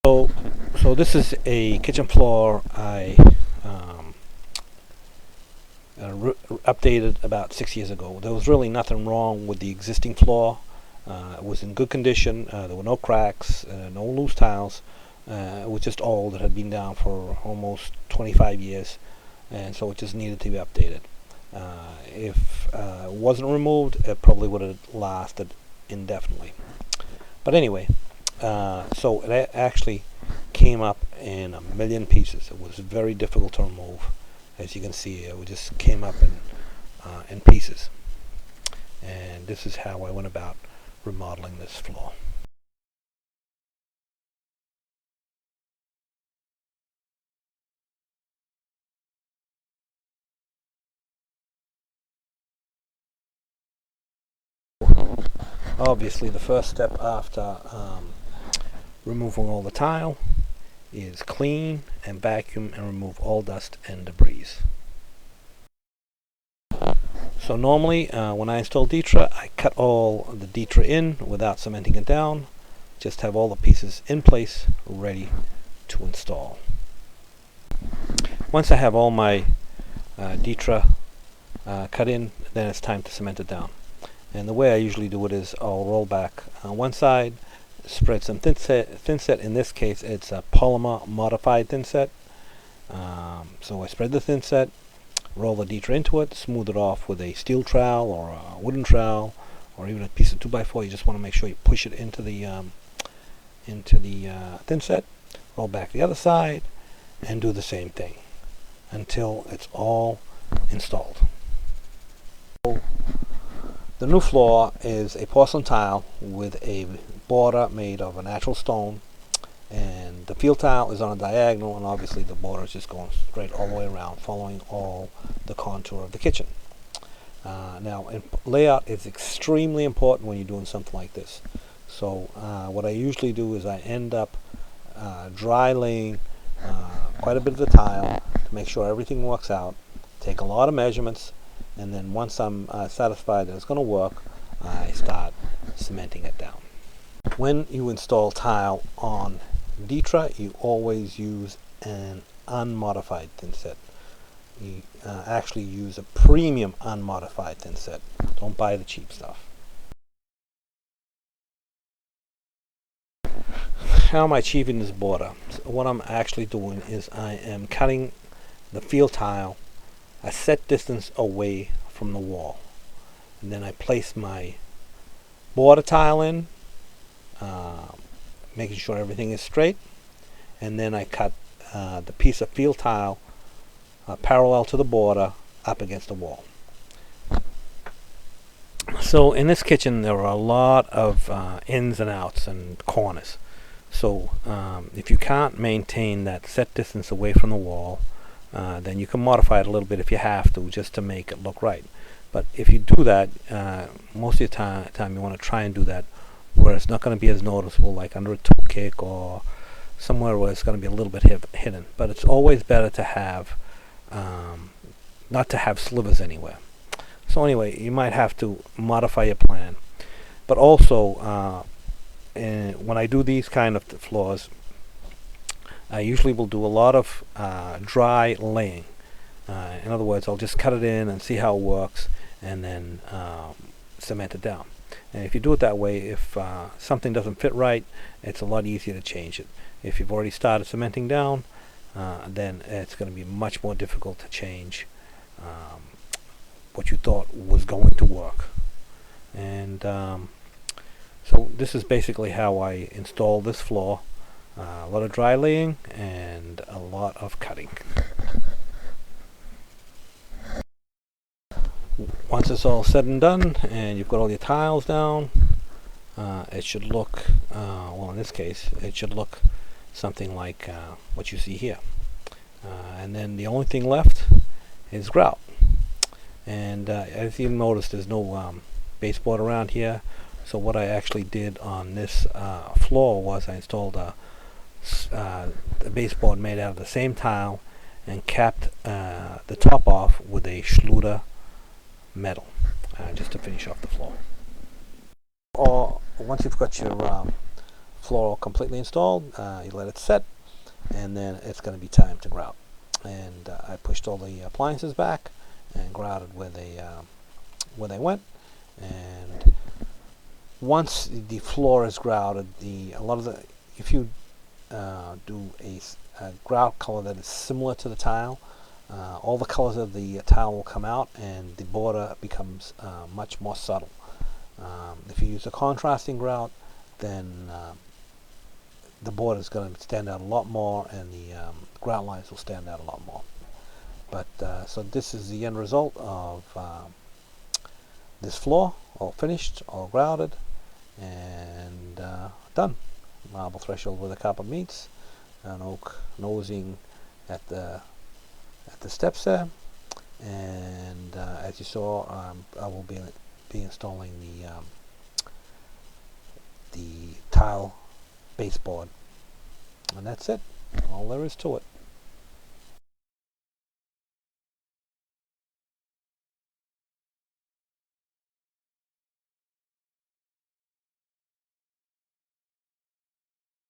So this is a kitchen floor I updated about 6 years ago. There was really nothing wrong with the existing floor. It was in good condition. There were no cracks, no loose tiles. It was just old. It had been down for almost 25 years, and so it just needed to be updated. If it wasn't removed, it probably would have lasted indefinitely. But anyway, so it actually came up in a million pieces. It was very difficult to remove. As you can see, it just came up in pieces. And this is how I went about remodeling this floor. Obviously, the first step after removing all the tile is clean and vacuum and remove all dust and debris. So normally when I install Ditra, I cut all the Ditra in without cementing it down. Just have all the pieces in place ready to install. Once I have all my Ditra cut in, then it's time to cement it down. And the way I usually do it is I'll roll back on one side, spread some thin set. In this case, it's a polymer modified thin set. So I spread the thin set, roll the Ditra into it, smooth it off with a steel trowel or a wooden trowel, or even a piece of 2x4. You just want to make sure you push it into the thin set. Roll back the other side, and do the same thing until it's all installed. The new floor is a porcelain tile with a border made of a natural stone, and the field tile is on a diagonal, and obviously the border is just going straight all the way around, following all the contour of the kitchen. Now, layout is extremely important when you're doing something like this. So what I usually do is I end up dry laying quite a bit of the tile to make sure everything works out, take a lot of measurements, and then once I'm satisfied that it's going to work, I start cementing it down. When you install tile on Ditra, you always use an unmodified thin set. You actually use a premium unmodified thin set. Don't buy the cheap stuff. How am I achieving this border? So what I'm actually doing is I am cutting the field tile a set distance away from the wall, and then I place my border tile in, making sure everything is straight, and then I cut the piece of field tile parallel to the border up against the wall. So in this kitchen there are a lot of ins and outs and corners. So if you can't maintain that set distance away from the wall, then you can modify it a little bit if you have to, just to make it look right. But if you do that, most of the time you want to try and do that where it's not going to be as noticeable, like under a toe kick or somewhere where it's going to be a little bit hidden. But it's always better to have not to have slivers anywhere. So anyway, you might have to modify your plan. But also, when I do these kind of floors, I usually will do a lot of dry laying. In other words, I'll just cut it in and see how it works, and then cement it down. And if you do it that way, if something doesn't fit right, it's a lot easier to change it. If you've already started cementing down, then it's going to be much more difficult to change what you thought was going to work. And so this is basically how I install this floor. A lot of dry laying and a lot of cutting. Once it's all said and done and you've got all your tiles down, it should look, well in this case, it should look something like what you see here. And then the only thing left is grout. And as you notice, there's no baseboard around here. So what I actually did on this floor was I installed a baseboard made out of the same tile and capped the top off with a Schluter metal, just to finish off the floor. Or once you've got your floor completely installed, you let it set, and then it's going to be time to grout. And I pushed all the appliances back and grouted where they went. And once the floor is grouted, if you do a grout color that is similar to the tile, all the colors of the tile will come out, and the border becomes much more subtle. If you use a contrasting grout, then the border is going to stand out a lot more, and the grout lines will stand out a lot more. But so this is the end result of this floor, all finished, all grouted, and done. Marble threshold where the copper meets, an oak nosing at the steps there, and as you saw, I will be installing the tile baseboard, and that's it. All there is to it.